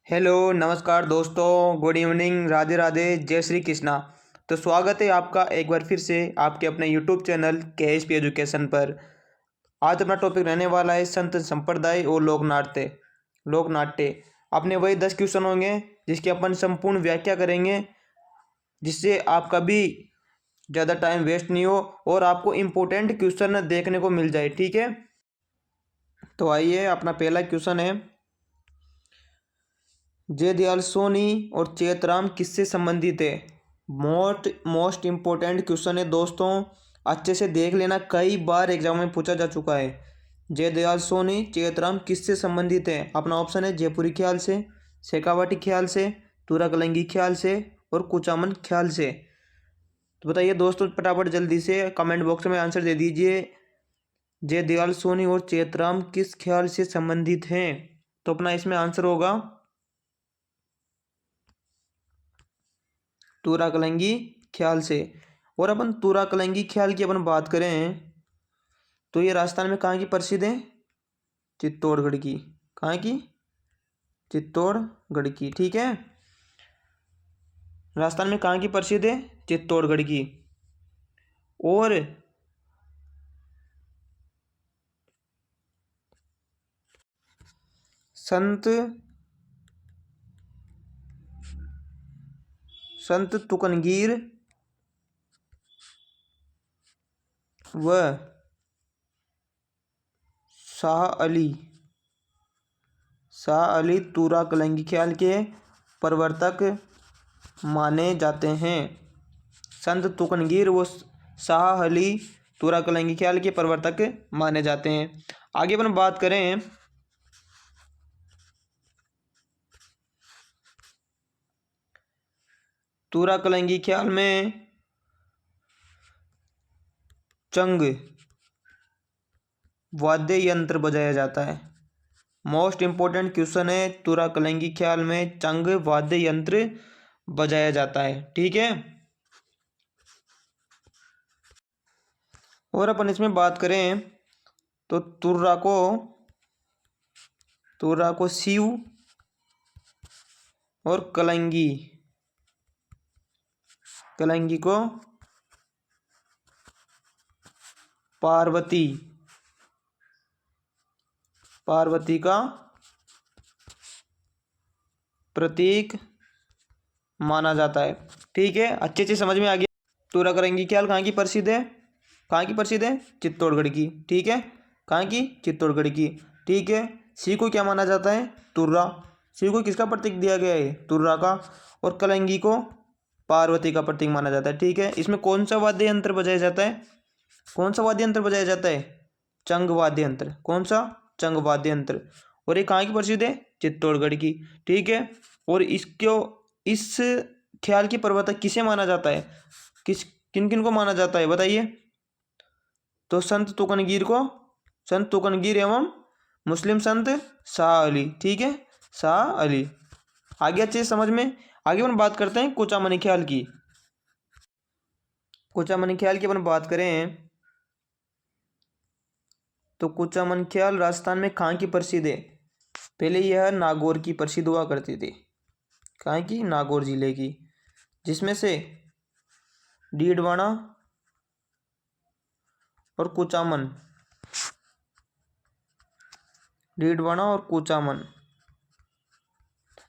Hello नमस्कार दोस्तों, good evening, Radhe Radhe, जय श्री कृष्णा। तो स्वागत है आपका एक बार फिर से आपके अपने यूट्यूब चैनल KSP एजुकेशन पर। आज अपना टॉपिक रहने वाला है संत संप्रदाय और लोक नाट्य। अपने वही 10 क्वेश्चन होंगे जिसकी अपन संपूर्ण व्याख्या करेंगे, जिससे आपका भी ज़्यादा टाइम वेस्ट नहीं हो और आपको इम्पोर्टेंट क्वेश्चन देखने को मिल जाए। ठीक है, तो आइए, अपना पहला क्वेश्चन है, जयदयाल सोनी और चेतराम किससे संबंधित है। मोस्ट इम्पोर्टेंट क्वेश्चन है दोस्तों, अच्छे से देख लेना, कई बार एग्जाम में पूछा जा चुका है। जयदयाल सोनी चेतराम किससे संबंधित है। अपना ऑप्शन है जयपुरी ख्याल से, शेखावाटी ख्याल से, तुराकलंगी ख्याल से और कुचामन ख्याल से। तो बताइए दोस्तों, फटाफट जल्दी से कमेंट बॉक्स में आंसर दे दीजिए। जयदयाल सोनी और चेतराम किस ख्याल से संबंधित हैं। तो अपना इसमें आंसर होगा तुराकलंगी ख्याल से। और अपन तुराकलंगी ख्याल की अपन बात करें तो ये राजस्थान में कहाँ की प्रसिद्ध है, चित्तौड़गढ़ की। कहाँ की, चित्तौड़गढ़ की। ठीक है, राजस्थान में कहाँ की प्रसिद्ध है, चित्तौड़गढ़ की। और संत संत तुकनगीर व शाह अली तुराकलंगी ख्याल के प्रवर्तक माने जाते हैं। संत तुकनगीर व शाह अली तुराकलंगी ख्याल के प्रवर्तक माने जाते हैं। आगे अपन बात करें तुराकलंगी ख्याल में चंग वाद्य यंत्र बजाया जाता है। मोस्ट इंपोर्टेंट क्वेश्चन है, तुराकलंगी ख्याल में चंग वाद्य यंत्र बजाया जाता है। ठीक है, और अपन इसमें बात करें तो तुर्रा को शिव और कलंगी को पार्वती का प्रतीक माना जाता है। ठीक है, अच्छे से समझ में आ गया। तुराकलंगी ख्याल कहाँ की प्रसिद्ध है, चित्तौड़गढ़ की। ठीक है, कहाँ की, चित्तौड़गढ़ की। ठीक है, शिव को क्या माना जाता है, तुर्रा। शिव को किसका प्रतीक दिया गया है, तुर्रा का। और कलंगी को पार्वती का प्रतीक माना जाता है। ठीक है, इसमें कौन सा वाद्य यंत्र बजाया जाता है, चंग वाद्य यंत्र। कौन सा, चंग वाद्य यंत्र। और ये कहाँ की प्रसिद्ध है, चित्तौड़गढ़ की। ठीक है, और इस ख्याल की प्रवर्तक किसे माना जाता है, किन किन को माना जाता है बताइए। तो संत तुकनगीर एवं मुस्लिम संत शाह अली। ठीक है, शाह अली। आगे अच्छे से समझ में। आगे अपन बात करते हैं कुचामनी ख्याल की। अपन बात करें तो कुचामन ख्याल राजस्थान में कहाँ की प्रसिद्ध है। पहले यह नागौर की प्रसिद्ध हुआ करती थी। कहाँ की, नागौर जिले की, जिसमें से डीडवाना और कुचामन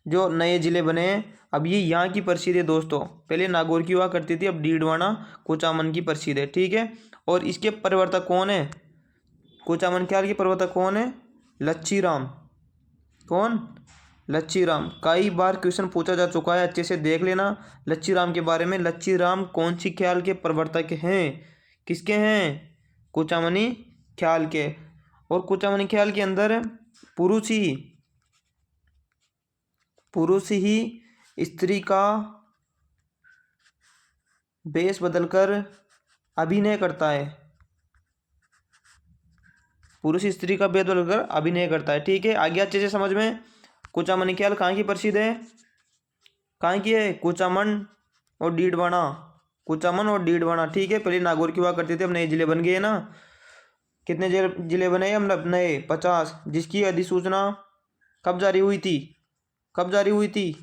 जो नए जिले बने हैं, अब ये यहाँ की प्रसिद्ध है दोस्तों। पहले नागौर की हुआ करती थी, अब डीडवाना कुचामन की प्रसिद्ध है। ठीक है, और इसके प्रवर्तक कौन है, कुचामन ख्याल के प्रवर्तक कौन है, लच्छी राम। कौन, लच्छी राम। कई बार क्वेश्चन पूछा जा चुका है, अच्छे से देख लेना लच्छी राम के बारे में। लच्छी राम कौन सी ख्याल के प्रवर्तक हैं, किसके हैं, कुचामनी ख्याल के। और कुचामनी ख्याल के अंदर पुरुष ही स्त्री का वेश बदलकर अभिनय करता है। ठीक है, आगे अच्छे से समझ में। कुचामनी ख्याल कहाँ की प्रसिद्ध है, कुचामन और डीडवाना। ठीक है, पहले नागौर की हुआ करते थे, अब नए जिले बन गए हैं ना। कितने जिले बने, हम नए 50, जिसकी अधिसूचना कब जारी हुई थी, कब जारी हुई थी,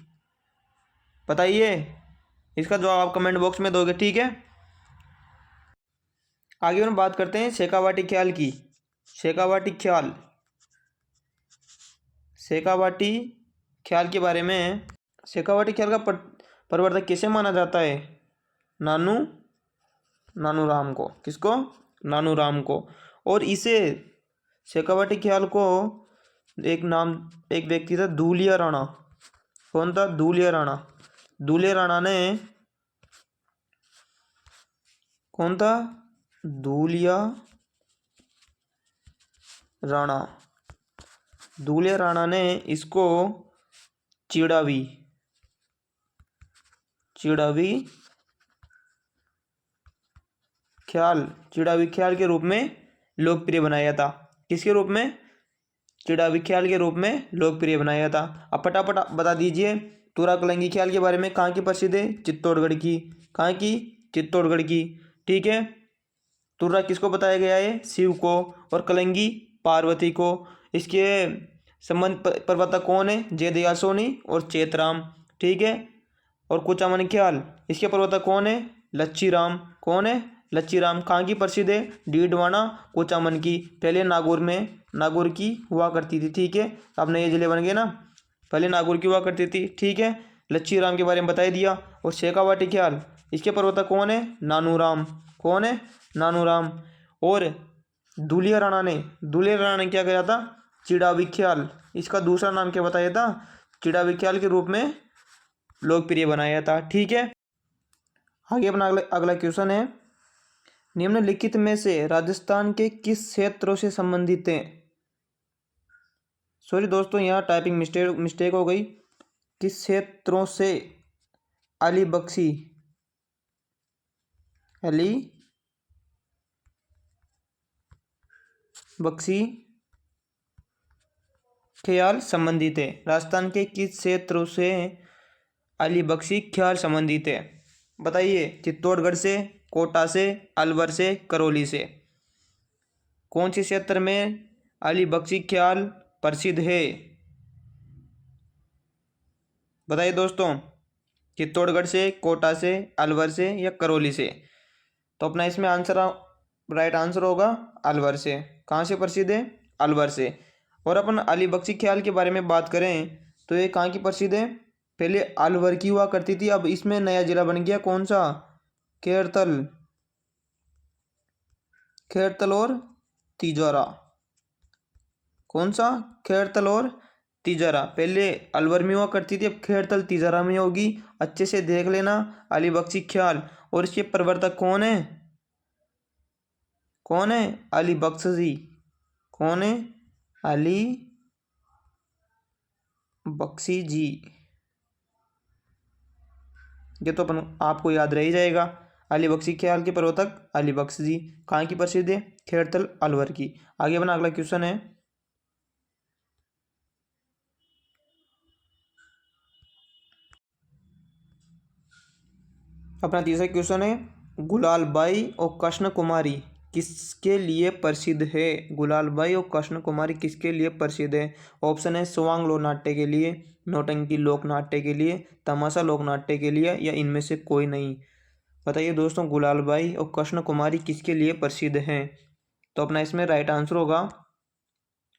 बताइए। इसका जवाब आप कमेंट बॉक्स में दोगे, ठीक है। आगे हम बात करते हैं शेखावाटी ख्याल की। शेखावाटी ख्याल, शेखावाटी ख्याल के बारे में। शेखावाटी ख्याल का प्रवर्तक किसे माना जाता है, नानू राम को। किसको, नानू राम को। और इसे शेखावाटी ख्याल को एक व्यक्ति था धूलिया राणा। कौन था, धूलिया राणा। धूलिया राणा ने, कौन था, धूलिया राणा। धूलिया राणा ने इसको चिड़ावी ख्याल के रूप में लोकप्रिय बनाया था। किसके रूप में, चिड़ावी ख्याल के रूप में लोकप्रिय बनाया था। अब फटाफट बता दीजिए तुरा कलंगी ख्याल के बारे में, कहाँ की प्रसिद्ध है, चित्तौड़गढ़ की। कहाँ की, चित्तौड़गढ़ की, ठीक है। तुर्रा किसको बताया गया है, शिव को, और कलंगी पार्वती को। इसके संबंध प्रवर्तक कौन है, जयदयाल सोनी और चेतराम, ठीक है। और कुचामन ख्याल, इसके प्रवर्तक कौन है, लच्छी राम। कौन है, लच्छी राम। कहाँ की प्रसिद्ध है, डीडवाना कुचामन की। पहले नागौर की हुआ करती थी, ठीक है। अब नए जिले बन गए ना, पहले नागौर की हुआ करती थी, ठीक है। लच्छी राम के बारे में बता दिया। और शेखावाटी ख्याल, इसके प्रवर्तक कौन है, नानू राम। कौन है, नानू राम। और धूलिया राणा ने क्या किया था, चिड़ावी ख्याल, इसका दूसरा नाम क्या बताया था, चिड़ावी ख्याल के रूप में लोकप्रिय बनाया था, ठीक है। आगे अपना अगला क्वेश्चन है, निम्नलिखित में से राजस्थान के किस क्षेत्रों से संबंधित है। सॉरी दोस्तों, यहाँ टाइपिंग मिस्टेक हो गई। किस क्षेत्रों से अली बख्शी ख्याल संबंधित है। राजस्थान के किस क्षेत्रों से अली बख्शी ख्याल संबंधित है, बताइए। चित्तौड़गढ़ से, कोटा से, अलवर से, करौली से। कौन से क्षेत्र में अली बख्शी ख्याल प्रसिद्ध है, बताइए दोस्तों। चित्तौड़गढ़ से, कोटा से, अलवर से या करौली से। तो अपना इसमें राइट आंसर होगा अलवर से। कहाँ से प्रसिद्ध है, अलवर से। और अपन अली बख्शी ख्याल के बारे में बात करें तो ये कहाँ की प्रसिद्ध है, पहले अलवर की हुआ करती थी, अब इसमें नया जिला बन गया, कौन सा, खैरतल और तिजोरा। कौन सा, खैरतल और तिजोरा। पहले अलवर में हुआ करती थी, अब खैरतल तिजोरा में होगी। अच्छे से देख लेना अली बख्शी ख्याल। और इसके प्रवर्तक कौन है, अली बख्शी। कौन है, अली बख्शी जी। ये तो अपन आपको याद रह ही जाएगा। अली बख्शी ख्याल के प्रवर्तक अली बख्शी जी। कहाँ की प्रसिद्ध है, खैरतल, अलवर की। आगे अपना अगला क्वेश्चन है, अपना तीसरा क्वेश्चन है, गुलालबाई और कृष्ण कुमारी किसके लिए प्रसिद्ध है। गुलालबाई और कृष्ण कुमारी किसके लिए प्रसिद्ध है। ऑप्शन है स्वांग लोक नाट्य के लिए, नौटंकी लोक नाट्य के लिए, तमाशा लोक नाट्य के लिए, या इनमें से कोई नहीं। बताइए दोस्तों, गुलालबाई और कृष्ण कुमारी किसके लिए प्रसिद्ध हैं। तो अपना इसमें राइट आंसर होगा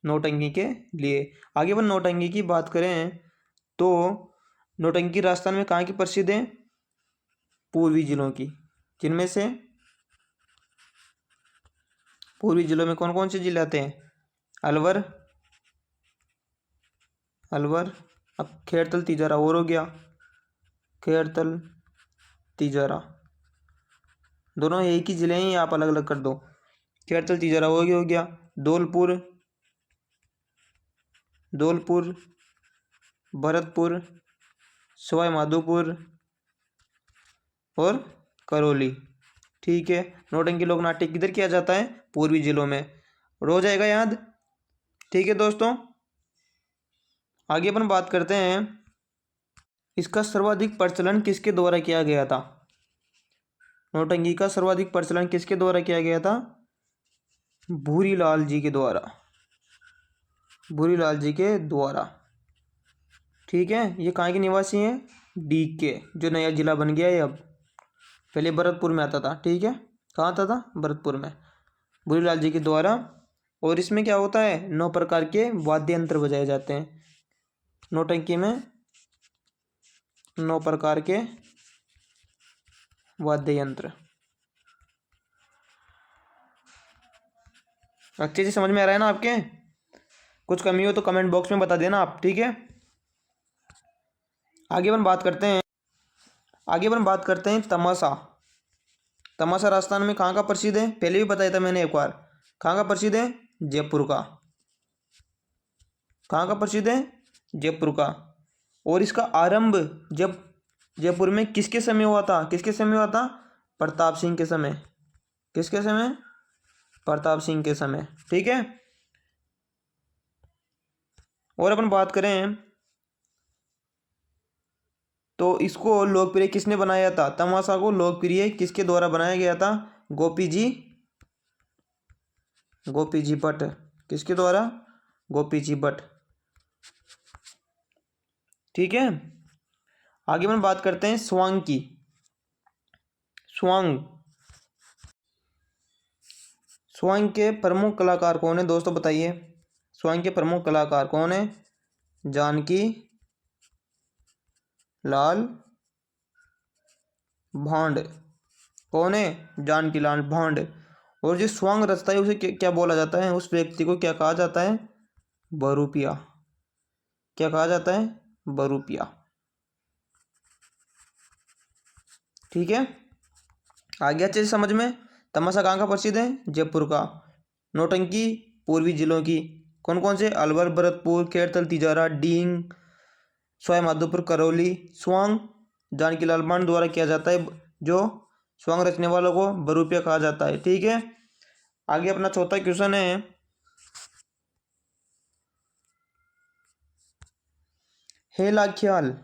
नौटंकी के लिए। आगे अपन नौटंकी की बात करें तो नौटंकी राजस्थान में कहाँ की प्रसिद्ध है, पूर्वी जिलों की। जिनमें से पूर्वी जिलों में कौन कौन से जिले आते हैं, अलवर, अब खैरतल तिजोरा और हो गया, खैरतल तिजोरा, दोनों एक ही जिले हैं, आप अलग अलग कर दो। खैरतल तिजोरा हो गया, धौलपुर, भरतपुर, सवाई माधोपुर और करौली, ठीक है। नौटंकी लोक नाट्य किधर किया जाता है, पूर्वी जिलों में। हो जाएगा याद, ठीक है दोस्तों। आगे अपन बात करते हैं, इसका सर्वाधिक प्रचलन किसके द्वारा किया गया था। नौटंकी का सर्वाधिक प्रचलन किसके द्वारा किया गया था, भूरीलाल जी के द्वारा। ठीक है, ये कहाँ के निवासी हैं? डी के, जो नया जिला बन गया है अब, पहले भरतपुर में आता था। ठीक है, कहाँ आता था? भरतपुर में, भूरीलाल जी के द्वारा। और इसमें क्या होता है? 9 प्रकार के वाद्य यंत्र बजाए जाते हैं नौटंकी में, 9 प्रकार के वाद्य यंत्र। अच्छे से समझ में आ रहा है ना आपके? कुछ कमी हो तो कमेंट बॉक्स में बता देना आप। ठीक है, आगे अपन बात करते हैं तमाशा। तमाशा राजस्थान में कहाँ का प्रसिद्ध है? पहले भी बताया था मैंने एक बार। कहाँ का प्रसिद्ध है? जयपुर का। कहाँ का प्रसिद्ध है? जयपुर का। और इसका आरंभ जब जयपुर में किसके समय हुआ था? किसके समय हुआ था? प्रताप सिंह के समय। किसके समय? प्रताप सिंह के समय। ठीक है, और अपन बात करें तो इसको लोकप्रिय किसने बनाया था? तमाशा को लोकप्रिय किसके द्वारा बनाया गया था? गोपी जी भट्ट। किसके द्वारा? गोपी जी भट्ट। ठीक है, आगे हम बात करते हैं स्वांग की। स्वांग के प्रमुख कलाकार कौन है दोस्तों, बताइए? स्वांग के प्रमुख कलाकार कौन है? जानकी लाल भांड। कौन है? जानकी लाल भांड। और जो स्वांग रचता है उसे क्या बोला जाता है? उस व्यक्ति को क्या कहा जाता है? बरूपिया। क्या कहा जाता है? बरूपिया। ठीक है, आगे अच्छे से समझ में। तमाशा कहाँ का प्रसिद्ध है? जयपुर का। नौटंकी पूर्वी जिलों की। कौन कौन से? अलवर, भरतपुर, खेड़तल, तिजारा, डींग, सवाई माधोपुर, करौली। स्वांग जानकी लाल भांड द्वारा किया जाता है, जो स्वांग रचने वालों को बरूपिया कहा जाता है। ठीक है, आगे अपना चौथा क्वेश्चन है, हेला ख्याल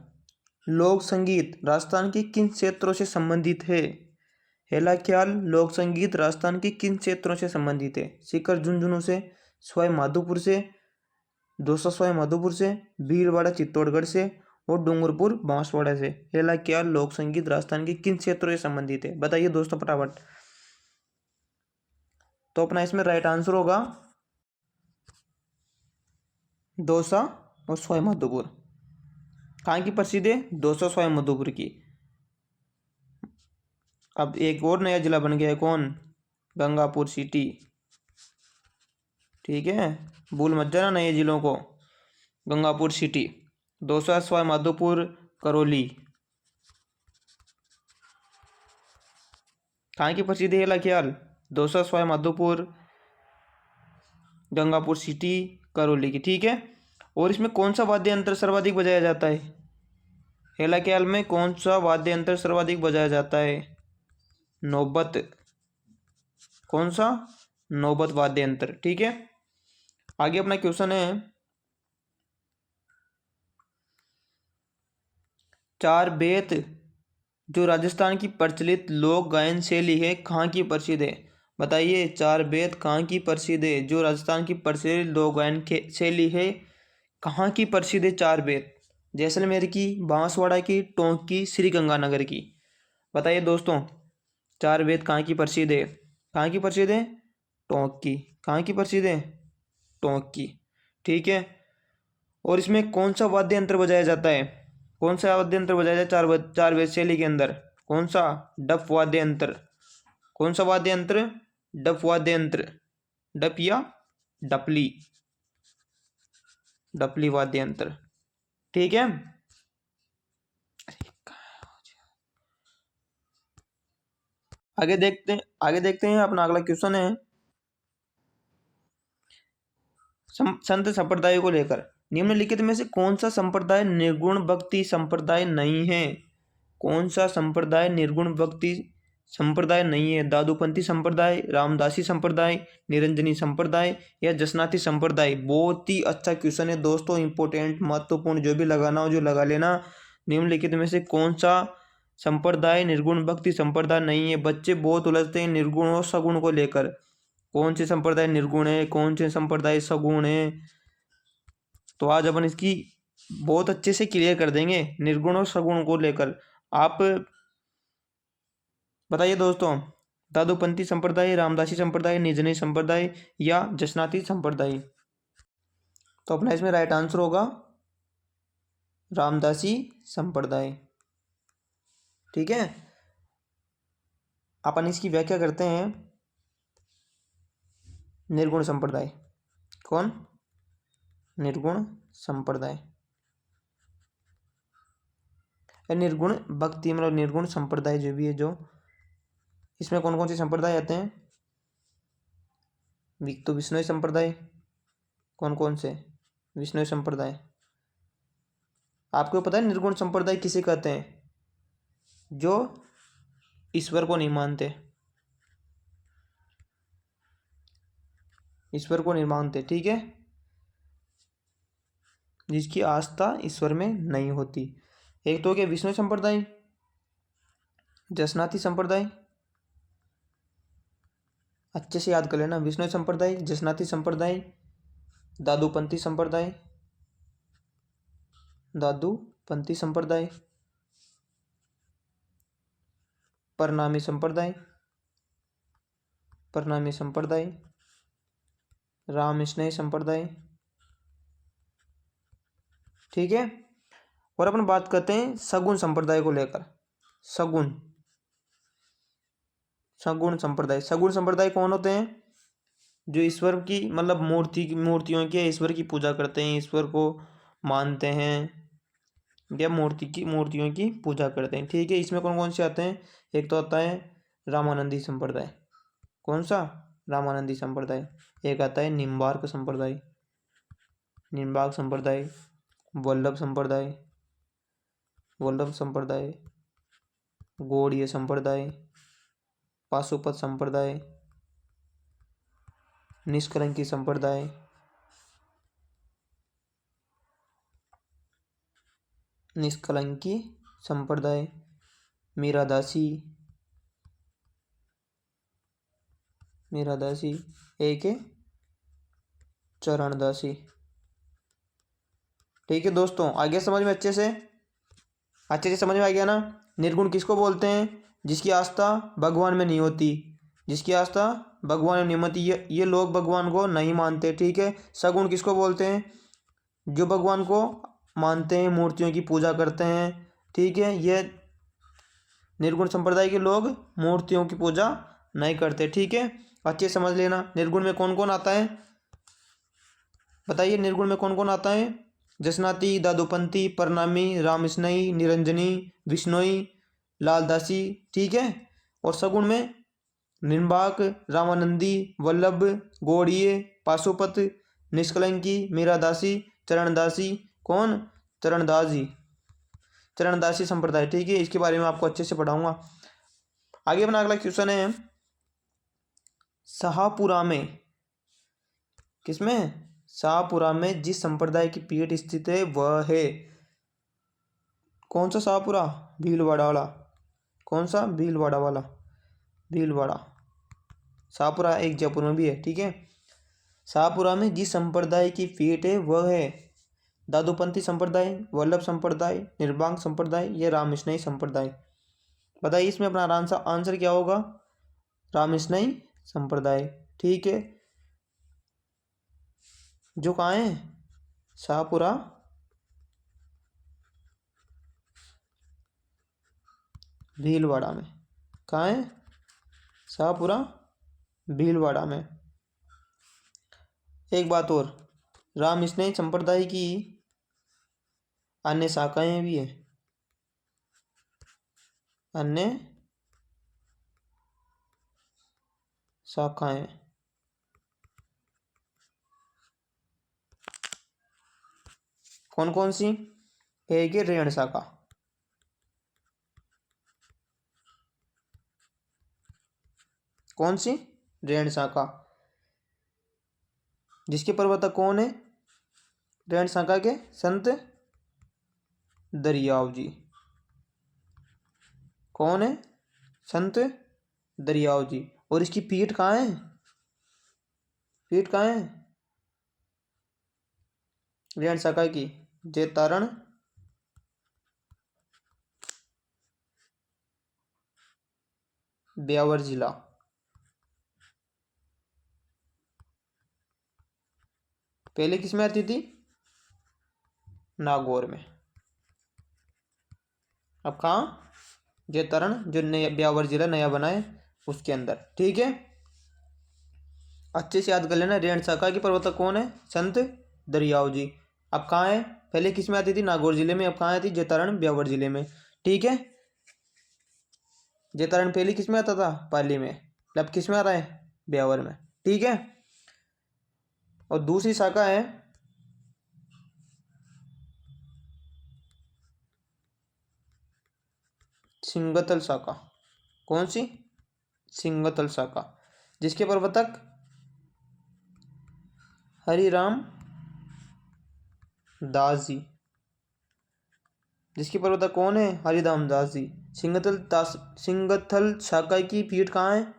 लोक संगीत राजस्थान के किन क्षेत्रों से संबंधित है? हेला ख्याल लोक संगीत राजस्थान के किन क्षेत्रों से संबंधित है? सीकर झुंझुनू से, सवाई माधोपुर से, दौसा सवाई माधोपुर से, भीलवाड़ा चित्तौड़गढ़ से, और डूंगरपुर बांसवाड़ा से। हेला ख्याल लोक संगीत राजस्थान के किन क्षेत्रों से संबंधित है? बताइए दोस्तों फटाफट। तो अपना इसमें राइट आंसर होगा दौसा और सवाई माधोपुर। कहाँ की प्रसिद्ध है? दौसा सवाई माधोपुर की। अब एक और नया जिला बन गया है, कौन? गंगापुर सिटी। ठीक है, भूल मत जाना नए जिलों को। गंगापुर सिटी, दौसा सवाई माधोपुर, करौली। कहाँ की प्रसिद्ध है हेला ख्याल? दौसा सवाई माधोपुर, गंगापुर सिटी, करौली की। ठीक है, और इसमें कौन सा वाद्य यंत्र सर्वाधिक बजाया जाता है? हेला ख्याल में कौन सा वाद्य यंत्र सर्वाधिक बजाया जाता है? नौबत। कौन सा? नौबत वाद्य यंत्र। ठीक है, आगे अपना क्वेश्चन है, चार बेत जो राजस्थान की प्रचलित लोक गायन शैली है कहाँ की प्रसिद्ध है? बताइए, चार बेत कहाँ की प्रसिद्ध है? जो राजस्थान की प्रचलित लोक गायन शैली है कहाँ की प्रसिद्ध है? चार बेत जैसलमेर की, बांसवाड़ा की, टोंक की, श्री गंगानगर की। बताइए दोस्तों, चार वेद कहाँ की प्रसिद्ध है? कहाँ की प्रसिद्ध है? टोंक की। कहाँ की प्रसिद्ध है? टोंक की। ठीक है, और इसमें कौन सा वाद्य यंत्र बजाया जाता है? कौन सा वाद्य यंत्र बजाया जाता है चार वेद शैली के अंदर? कौन सा? डफ वाद्य यंत्र। कौन सा वाद्य यंत्र? डफ वाद्य यंत्र। डप या डपली, डपली वाद्य यंत्र। ठीक है, आगे देखते हैं अपना अगला क्वेश्चन है, संत संप्रदाय को लेकर निम्नलिखित में से कौन सा संप्रदाय निर्गुण भक्ति संप्रदाय नहीं है? कौन सा संप्रदाय निर्गुण भक्ति संप्रदाय नहीं है? दादूपंथी संप्रदाय, रामदासी संप्रदाय, निरंजनी संप्रदाय, या जसनाथी संप्रदाय? बहुत ही अच्छा क्वेश्चन है दोस्तों, इंपॉर्टेंट महत्वपूर्ण, जो भी लगाना हो जो लगा लेना। निम्नलिखित में से कौन सा संप्रदाय निर्गुण भक्ति संप्रदाय नहीं है? बच्चे बहुत उलझते हैं निर्गुण और सगुण को लेकर। कौन से संप्रदाय निर्गुण है, कौन से संप्रदाय सगुण है? तो आज अपन इसकी बहुत अच्छे से क्लियर कर देंगे निर्गुण और सगुण को लेकर। आप बताइए दोस्तों, दादूपंथी संप्रदाय, रामदासी संप्रदाय, निजनी संप्रदाय या जसनाती संप्रदाय? तो अपना इसमें राइट आंसर होगा रामदासी संप्रदाय। ठीक है, अपन इसकी व्याख्या करते हैं। निर्गुण संप्रदाय कौन? निर्गुण संप्रदाय। निर्गुण भक्ति मतलब निर्गुण संप्रदाय जो भी है, जो इसमें कौन कौन से संप्रदाय आते हैं? तो विष्णु संप्रदाय। कौन कौन से? विष्णु संप्रदाय। आपको पता है निर्गुण संप्रदाय किसे कहते हैं? जो ईश्वर को नहीं मानते, ईश्वर को नहीं मानते, ठीक है, जिसकी आस्था ईश्वर में नहीं होती। एक तो हो गया विष्णु संप्रदाय, जसनाती संप्रदाय, अच्छे से याद कर लेना, विष्णु संप्रदाय, जसनाती संप्रदाय, दादूपंथी संप्रदाय, दादूपंथी संप्रदाय, परनामी संप्रदाय, परनामी संप्रदाय, रामस्नेही संप्रदाय। ठीक है, और अपन बात करते हैं सगुण संप्रदाय को लेकर। सगुण, सगुण संप्रदाय। सगुण संप्रदाय कौन होते हैं? जो ईश्वर की मतलब मूर्तियों की ईश्वर की पूजा करते हैं, ईश्वर को मानते हैं या मूर्तियों की पूजा करते हैं। ठीक है, इसमें कौन कौन से आते हैं? एक तो आता है रामानंदी संप्रदाय। कौन सा? रामानंदी संप्रदाय। एक आता है निम्बार्क संप्रदाय, निम्बार्क संप्रदाय, वल्लभ संप्रदाय, वल्लभ संप्रदाय, गौड़ीय संप्रदाय, पाशुपत संप्रदाय, निष्कलंकी संप्रदाय, निष्कलंकी संप्रदाय, मीरादासी, मीरादासी, एक है चरणदासी। ठीक है दोस्तों, आगे समझ में अच्छे से समझ में आ गया ना? निर्गुण किसको बोलते हैं? जिसकी आस्था भगवान में नहीं होती, जिसकी आस्था भगवान में नहीं होती, ये लोग भगवान को नहीं मानते। ठीक है, सगुण किसको बोलते हैं? जो भगवान को मानते हैं, मूर्तियों की पूजा करते हैं। ठीक है, ये निर्गुण संप्रदाय के लोग मूर्तियों की पूजा नहीं करते। ठीक है, अच्छे समझ लेना। निर्गुण में कौन कौन आता है बताइए? निर्गुण में कौन कौन आता है? जसनाती, दादूपंथी, परनामी, रामस्नेही, निरंजनी, विष्णोई, लालदासी। ठीक है, और सगुण में निम्बार्क, रामानंदी, वल्लभ, गौड़ीय, पाशुपत, निष्कलंकी, मीरादासी, चरणदासी। कौन? चरणदासी, चरणदासी संप्रदाय। ठीक है, इसके बारे में आपको अच्छे से पढ़ाऊंगा। आगे अपना अगला क्वेश्चन है, शाहपुरा में, किसमें? शाहपुरा में जिस संप्रदाय की पीठ स्थित है वह है कौन सा? शाहपुरा, भीलवाड़ा वाला। कौन सा? भीलवाड़ा वाला, भीलवाड़ा। शाहपुरा एक जयपुर में भी है। ठीक है, शाहपुरा में जिस संप्रदाय की पीठ है वह है दादूपंथी संप्रदाय, वल्लभ संप्रदाय, निर्बांग संप्रदाय या रामस्नेही संप्रदाय। बताइए इसमें अपना आंसर क्या होगा? रामस्नेही संप्रदाय। ठीक है, जो कहाँ है? शाहपुरा, भीलवाड़ा में। कहाँ है? शाहपुरा, भीलवाड़ा में। एक बात और, रामस्नेही संप्रदाय की अन्य शाखाएं भी है, अन्य शाखाएं। कौन कौन सी? एक है रेण शाखा। कौन सी? रेण शाखा। जिसके प्रवर्तक कौन है? रेण शाखा के संत दरियाव जी। कौन है? संत दरियाव जी। और इसकी पीठ कहाँ है? पीठ कहाँ है रेण शाखा की? जैतारण ब्यावर जिला। पहले किस में आती थी? नागौर में। अब कहाँ? जैतारण जो नया ब्यावर जिला नया बना है उसके अंदर। ठीक है, अच्छे से याद कर लेना। रेण शाखा की प्रवर्तक कौन है? संत दरियाव जी। अब कहाँ है? पहले किस में आती थी? नागौर जिले में। अब कहाँ आती? जैतारण ब्यावर जिले में। ठीक है, जैतारण पहले किस में आता था? पाली में। अब किस में आ रहा है? ब्यावर में। ठीक है, और दूसरी शाखा है सिंगतल शाखा। कौन सी? सिंगतल शाखा, जिसके प्रवर्तक हरिराम दास जी। जिसके प्रवर्तक कौन है? हरिराम दास जी। सिंगथल शाखा की पीठ कहाँ है?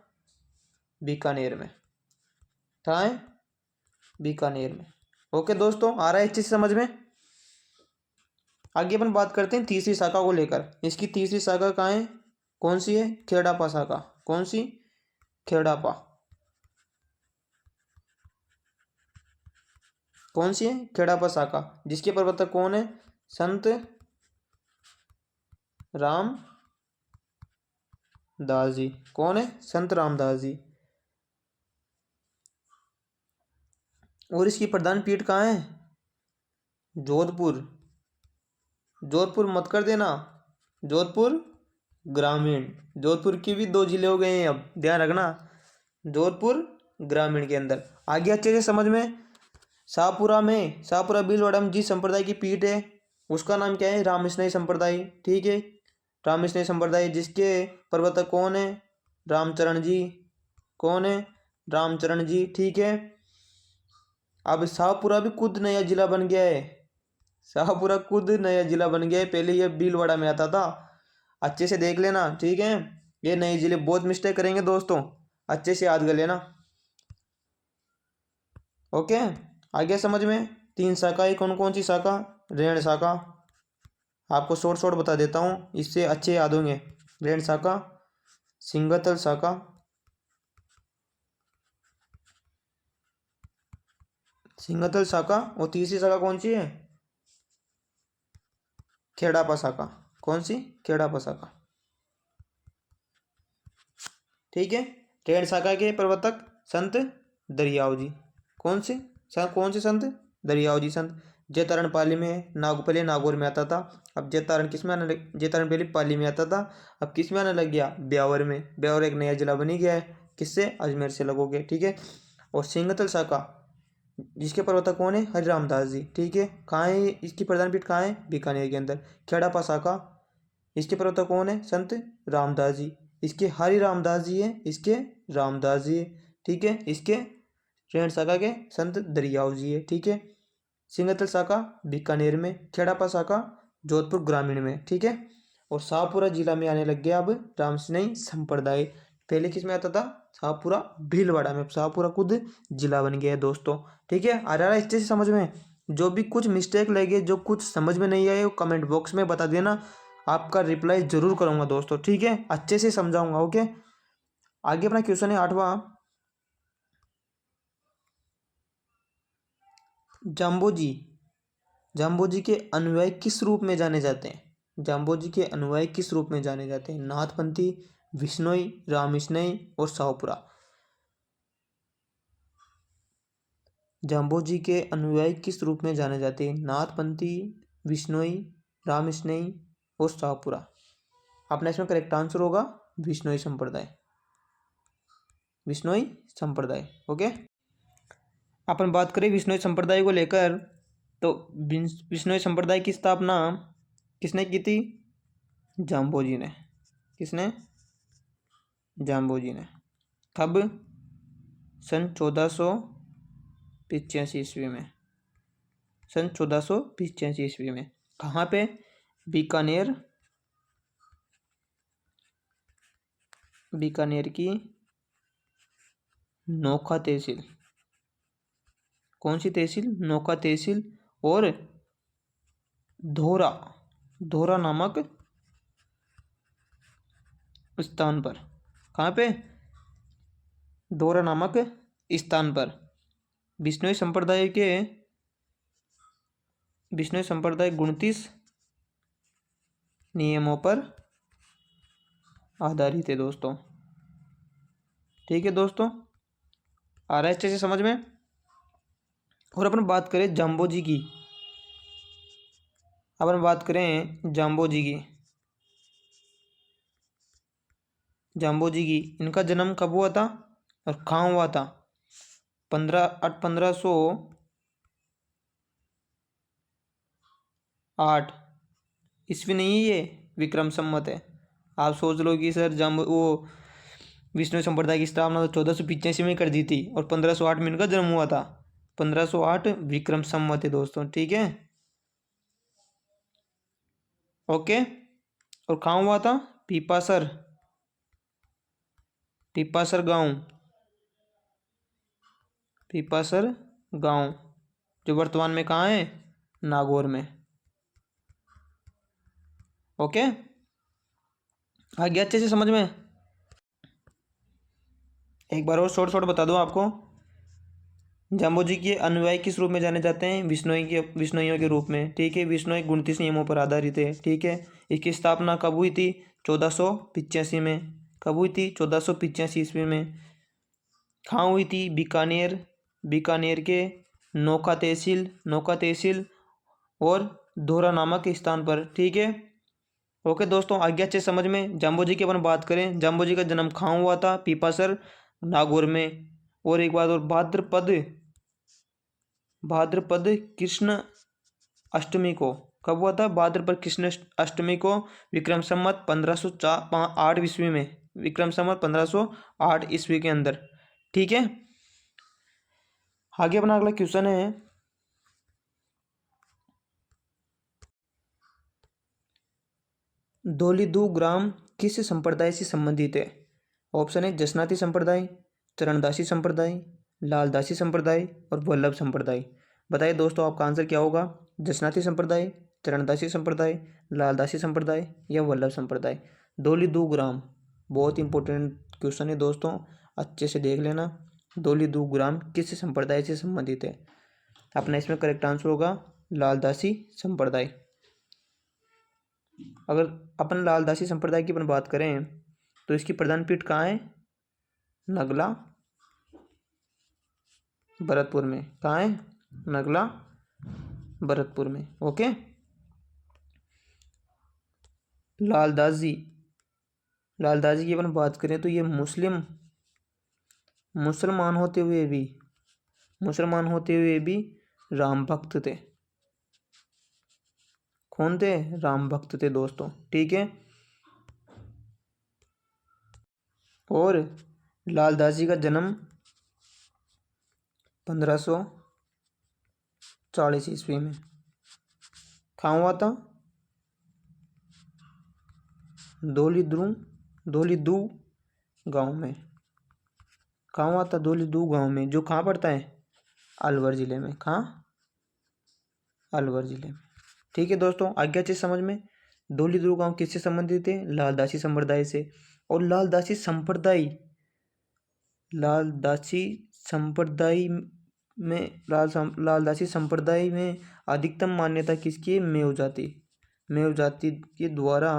बीकानेर में। कहाँ है? बीकानेर में। ओके दोस्तों, आ रहा है अच्छे से समझ में? आगे अपन बात करते हैं तीसरी शाखा को लेकर। इसकी तीसरी शाखा कहाँ है? कौन सी है? खेड़ापा शाखा। कौन सी? खेड़ापा। कौन सी है? खेड़ापा शाखा, जिसके प्रवर्तक कौन है? संत राम दास जी। कौन है? संत रामदास जी। और इसकी प्रधान पीठ कहाँ है? जोधपुर। जोधपुर मत कर देना, जोधपुर ग्रामीण। जोधपुर की भी दो जिले हो गए हैं, अब ध्यान रखना। जोधपुर ग्रामीण के अंदर। आगे अच्छे से समझ में। शाहपुरा भीलवाड़ा में जिस संप्रदाय की पीठ है उसका नाम क्या है? रामस्नेही संप्रदाय। ठीक है, रामस्नेही संप्रदाय, जिसके प्रवर्तक कौन है? रामचरण जी। कौन है? रामचरण जी। ठीक है, अब शाहपुरा भी खुद नया जिला बन गया है। शाहपुरा खुद नया जिला बन गया है, पहले ये भीलवाड़ा में आता था। अच्छे से देख लेना। ठीक है, ये नए जिले बहुत मिस्टेक करेंगे दोस्तों, अच्छे से याद कर लेना। ओके, आगे समझ में। तीन शाखाएं कौन कौन सी शाखा? रेण शाखा। आपको शॉर्ट शॉर्ट बता देता हूँ, इससे अच्छे याद होंगे। रेण शाखा, सिंगतल शाखा, सिंगतल शाखा, और तीसरी शाखा कौन सी है? खेड़ापा शाखा। कौन सी? खेड़ापा शाखा। ठीक है, रेण शाखा के प्रवर्तक संत दरियाव जी। कौन से? कौन से संत? दरियाव जी संत। जैतारण पाली में है। पहले नागौर में आता था, अब जैतारण किस में आने लग? जैतारण पहले पाली में आता था, अब किस में आने लग गया? ब्यावर में। ब्यावर एक नया जिला बनी गया है, किससे? अजमेर से लगोगे। ठीक है, और सिंगतल शाखा, जिसके प्रवर्तक कौन है? हरिराम दास जी। ठीक है, कहाँ है इसकी प्रधान पीठ? कहाँ है? बीकानेर के अंदर। खेड़ापा शाखा, इसके प्रवर्तक कौन है? संत रामदास जी। इसके हरि रामदास जी है, इसके रामदास जी है। ठीक है, इसके रेण शाखा के संत दरियाव जी है। ठीक है, सिंगतल शाखा बीकानेर में, खेड़ापा शाखा जोधपुर ग्रामीण में। ठीक है, और शाहपुरा जिला में आने लग गया अब रामस्नेही संप्रदाय। पहले किस में आता था? शाहपुरा भीलवाड़ा में। शाहपुरा खुद जिला बन गया है दोस्तों। ठीक है, आ रहा है अच्छे से समझ में? जो भी कुछ मिस्टेक लगे, जो कुछ समझ में नहीं आए, वो कमेंट बॉक्स में बता देना, आपका रिप्लाई जरूर करूंगा दोस्तों। ठीक है, अच्छे से समझाऊंगा। ओके, आगे अपना क्वेश्चन है 8वां। जाम्बोजी। जाम्बोजी के अनुयायी किस रूप में जाने जाते हैं? जाम्बोजी के अनुयायी किस रूप में जाने जाते हैं? नाथपंथी, विश्नोई, रामस्नेही और शाहपुरा। जाम्बोजी के अनुयायी किस रूप में जाने जाते हैं? नाथपंथी, विश्नोई, रामस्नेही और शाहपुरा। अपना इसमें करेक्ट आंसर होगा विश्नोई संप्रदाय। विश्नोई संप्रदाय। ओके, अपन बात करें विश्नोई संप्रदाय को लेकर, तो विश्नोई संप्रदाय की स्थापना किसने की थी? जाम्बोजी ने। किसने? जाम्बोजी ने। कब? सन 1485 ईस्वी में। सन 1485 ईस्वी में। कहाँ पे? बीकानेर। बीकानेर की नोखा तहसील। कौन सी तहसील? नोखा तहसील। और धोरा, धोरा नामक स्थान पर। कहाँ पे? धोरा नामक स्थान पर बिश्नोई संप्रदाय 29 नियमों पर आधारित है दोस्तों। ठीक है दोस्तों, आ रहा है अच्छे से समझ में। और अपन बात करें जाम्बोजी की, अपन बात करें जाम्बोजी की। जाम्बोजी की इनका जन्म कब हुआ था और कहाँ हुआ था? 1508 ईस्वी नहीं है, ये विक्रम संवत है। आप सोच लो कि सर वो विष्णु संप्रदाय की स्थापना तो 1485 में कर दी थी और 1508 में इनका जन्म हुआ था। 1508 विक्रम संवत है दोस्तों। ठीक है, ओके। और कहाँ हुआ था? पीपासर, पीपासर गांव, पीपासर गांव जो वर्तमान में कहाँ है? नागौर में। ओके, आ गया अच्छे से समझ में? एक बार और शॉर्ट शॉर्ट बता दूं आपको। जाम्बोजी के अनुयायी किस रूप में जाने जाते हैं? विश्नोइयों के रूप में। ठीक है, विश्नोई 29 नियमों पर आधारित है। ठीक है, इसकी स्थापना कब हुई थी? 1485 में। कब हुई थी? 1485 ईस्वी में। कहाँ हुई थी? बीकानेर, बीकानेर के नौका तहसील और धोरा नामक स्थान पर। ठीक है, ओके दोस्तों, आगे अच्छे समझ में। जाम्बोजी की अपन बात करें, जाम्बोजी का जन्म कहाँ हुआ था? पीपासर, नागौर में। और एक बात और, भाद्रपद कृष्ण अष्टमी को। कब हुआ था? भाद्रपद कृष्ण अष्टमी को विक्रम संवत 1508 ईस्वी में। विक्रम संवत 1508 ईस्वी के अंदर। ठीक है, आगे अपना अगला क्वेश्चन है, धौलीदू ग्राम किस संप्रदाय से संबंधित है? ऑप्शन है जसनाती संप्रदाय, चरणदासी संप्रदाय, लालदासी संप्रदाय और वल्लभ संप्रदाय। बताइए दोस्तों, आपका आंसर क्या होगा? जसनाती संप्रदाय, चरणदासी संप्रदाय, लालदासी संप्रदाय या वल्लभ संप्रदाय। धौलीदू ग्राम बहुत इंपॉर्टेंट क्वेश्चन है दोस्तों, अच्छे से देख लेना। धौलीदू ग्राम किस संप्रदाय से संबंधित है? अपना इसमें करेक्ट आंसर होगा लालदासी संप्रदाय। अगर अपन लालदासी संप्रदाय की अपन बात करें तो इसकी प्रधान पीठ कहाँ है? नगला, भरतपुर में। कहाँ है? नगला, भरतपुर में। ओके, लालदासी की अपन बात करें तो ये मुसलमान होते हुए भी राम भक्त थे। कौन थे? राम भक्त थे दोस्तों। ठीक है, और लालदासी का जन्म 1540 ईस्वी में कहाँ हुआ था? धौलीदू गांव में। कहाँ हुआ था? धौलीदू गांव में, जो कहाँ पड़ता है? अलवर जिले में। कहाँ? अलवर जिले में। ठीक है दोस्तों, आगे चीज समझ में। धौलीदू गांव किससे संबंधित है? लालदासी संप्रदाय से। और लालदासी संप्रदाय में अधिकतम मान्यता किसकी है? मेव जाति के द्वारा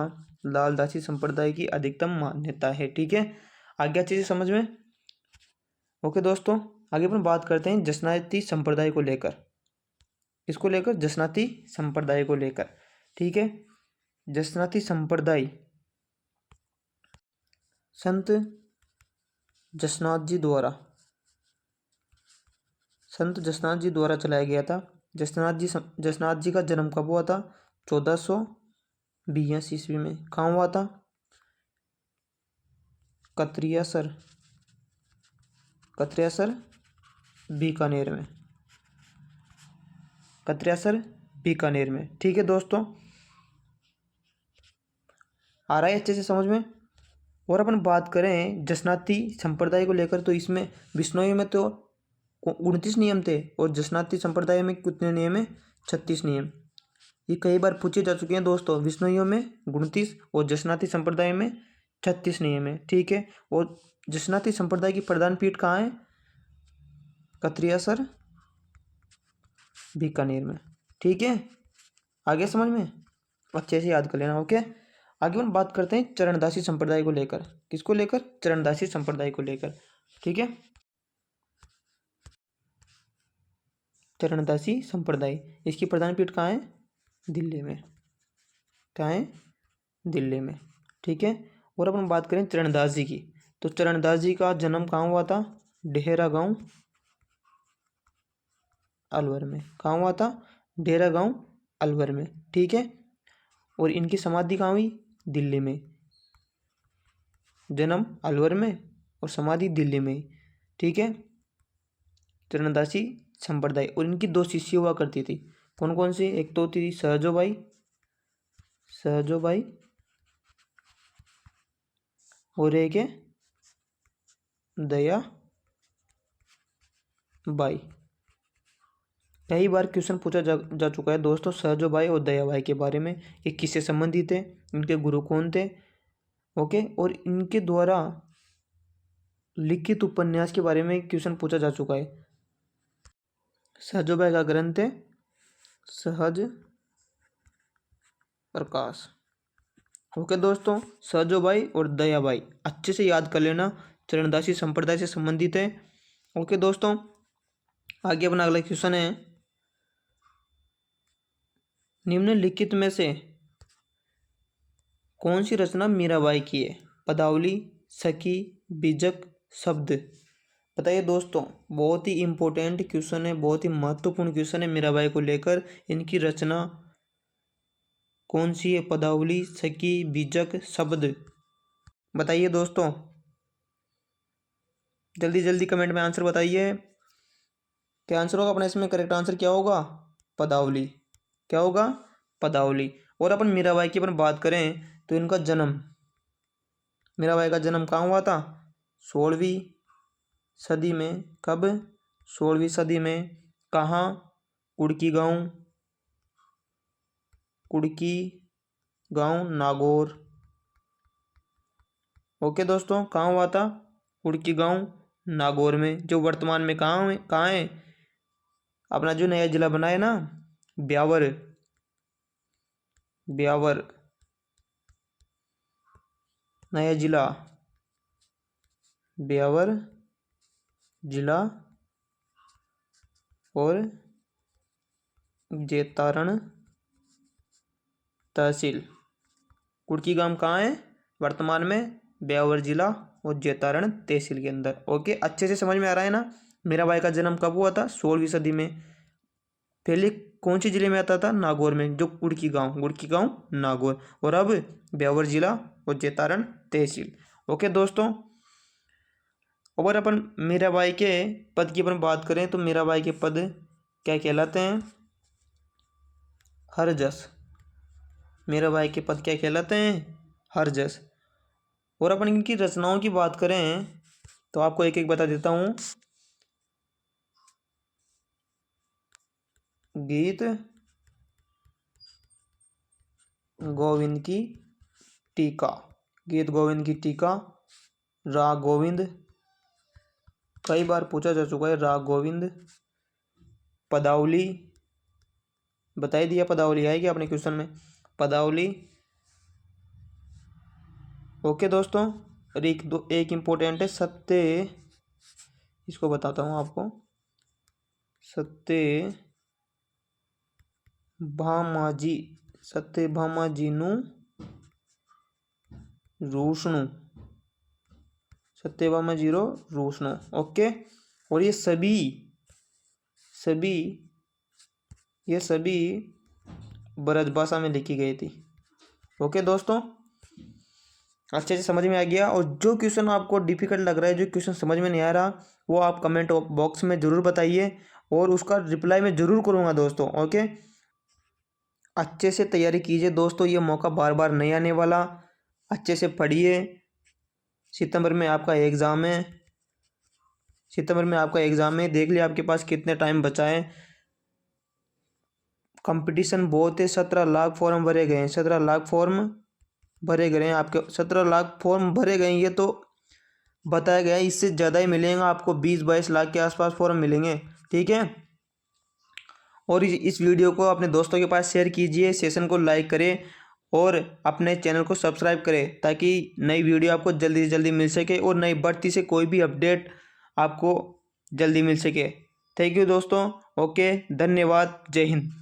लालदासी संप्रदाय की अधिकतम मान्यता है। ठीक है, आगे अच्छे से समझ में। ओके दोस्तों, आगे अपन बात करते हैं जसनाती संप्रदाय को लेकर। इसको लेकर जसनाती संप्रदाय को लेकर। ठीक है, जसनाती संप्रदाय संत जसनाथ जी द्वारा चलाया गया था। जसनाथ जी का जन्म कब हुआ था? 1482 ईस्वी में। कहाँ हुआ था? कतरियासर, बीकानेर में। ठीक है दोस्तों, आ रहा है अच्छे से समझ में। और अपन बात करें जसनाती संप्रदाय को लेकर तो इसमें विश्नोई में तो 29 नियम थे और जसनाती संप्रदाय में कितने नियम है? 36 नियम। ये कई बार पूछे जा चुके हैं दोस्तों। विष्णुइयों में 29 और जसनाती संप्रदाय में 36 नियम है। ठीक है। और जसनाती संप्रदाय की प्रधान पीठ कहाँ है? कत्रियासर, बीकानेर में। ठीक है, आगे समझ में अच्छे से याद कर लेना। ओके, आगे हम बात करते हैं चरणदासी संप्रदाय को लेकर। किसको लेकर? चरणदासी संप्रदाय को लेकर। ठीक है, चरणदासी संप्रदाय, इसकी प्रधान पीठ कहाँ है? दिल्ली में। कहाँ है? दिल्ली में। ठीक है। और अब हम बात करें चरणदास जी की, तो चरणदास जी का जन्म कहाँ हुआ था? डेहरा गांव, अलवर में। कहाँ हुआ था? डेहरा गांव, अलवर में। ठीक है। और इनकी समाधि कहाँ हुई? दिल्ली में। जन्म अलवर में और समाधि दिल्ली में। ठीक है, चरणदासी संप्रदाय। और इनकी दो शिष्य हुआ करती थी। कौन कौन सी? एक तो थी सहजोबाई, सहजोबाई, और एक है दया बाई। कई बार क्वेश्चन पूछा जा चुका है दोस्तों सहजोबाई और दयाबाई के बारे में। ये किससे संबंधित थे? इनके गुरु कौन थे? ओके, और इनके द्वारा लिखित उपन्यास के बारे में क्वेश्चन पूछा जा चुका है। सहजोबाई का ग्रंथ है सहज प्रकाश। ओके दोस्तों, सहजोबाई और दयाबाई अच्छे से याद कर लेना, चरणदासी संप्रदाय से संबंधित है। ओके दोस्तों, आगे अपना अगला क्वेश्चन है, निम्नलिखित में से कौन सी रचना मीराबाई की है? पदावली, सखी, बीजक, शब्द। बताइए दोस्तों, बहुत ही इंपॉर्टेंट क्वेश्चन है, बहुत ही महत्वपूर्ण क्वेश्चन है मीराबाई को लेकर। इनकी रचना कौन सी है? पदावली, सखी, बीजक, शब्द। बताइए दोस्तों, जल्दी जल्दी कमेंट में आंसर बताइए। क्या आंसर होगा अपना इसमें? करेक्ट आंसर क्या होगा? पदावली। क्या होगा? पदावली। और अपन मीराबाई की अपन बात करें तो इनका जन्म, मीराबाई का जन्म कहाँ हुआ था? 16वीं सदी में। कब? 16वीं सदी में। कहाँ? कुड़की गांव, कुड़की गांव, नागौर। ओके दोस्तों, कहाँ हुआ था? कुड़की गांव, नागौर में, जो वर्तमान में कहाँ है? अपना जो नया जिला बना है ना, ब्यावर, ब्यावर नया जिला, ब्यावर जिला और जेतारण तहसील। कुड़की गांव कहाँ है वर्तमान में? ब्यावर जिला और जेतारण तहसील के अंदर। ओके, अच्छे से समझ में आ रहा है ना? मीराबाई का जन्म कब हुआ था? 16वीं सदी में। पहले कौन से जिले में आता था? नागौर में, जो कुड़की गांव नागौर, और अब ब्यावर जिला और जेतारण तहसील। ओके दोस्तों, अगर अपन मीराबाई के पद की अपन बात करें तो मीराबाई के पद क्या कहलाते हैं? हरजस। मीराबाई के पद क्या कहलाते हैं? हरजस। और अपन इनकी रचनाओं की बात करें तो आपको एक एक बता देता हूँ। गीत गोविंद की टीका, गीत गोविंद की टीका, राग गोविंद, कई बार पूछा जा चुका है राग गोविंद, पदावली, बता ही दिया पदावली आएगी आपने क्वेश्चन में, पदावली। ओके दोस्तों, और एक इम्पोर्टेंट है सत्य, इसको बताता हूँ आपको। सत्य भामाजी, सत्य भामाजीनु रूष्णु, सत्यभामा जीरो रूष्णु। ओके, और ये सभी ब्रज भाषा में लिखी गई थी। ओके दोस्तों, अच्छे से समझ में आ गया। और जो क्वेश्चन आपको डिफिकल्ट लग रहा है, जो क्वेश्चन समझ में नहीं आ रहा, वो आप कमेंट बॉक्स में ज़रूर बताइए और उसका रिप्लाई मैं ज़रूर करूँगा दोस्तों। ओके, अच्छे से तैयारी कीजिए दोस्तों, ये मौका बार बार नहीं आने वाला। अच्छे से पढ़िए, सितंबर में आपका एग्ज़ाम है, देख लिया आपके पास कितने टाइम बचा है। कंपटीशन बहुत है, 17 लाख फॉर्म भरे गए हैं, 17 लाख फॉर्म भरे गए हैं आपके, 17 लाख फॉर्म भरे गए हैं, ये तो बताया गया है। इससे ज़्यादा ही मिलेगा आपको, 20-22 लाख के आसपास फॉर्म मिलेंगे, ठीक है। और इस वीडियो को अपने दोस्तों के पास शेयर कीजिए, सेशन को लाइक करें और अपने चैनल को सब्सक्राइब करें ताकि नई वीडियो आपको जल्दी से जल्दी मिल सके और नई भर्ती से कोई भी अपडेट आपको जल्दी मिल सके। थैंक यू दोस्तों, ओके, धन्यवाद, जय हिंद।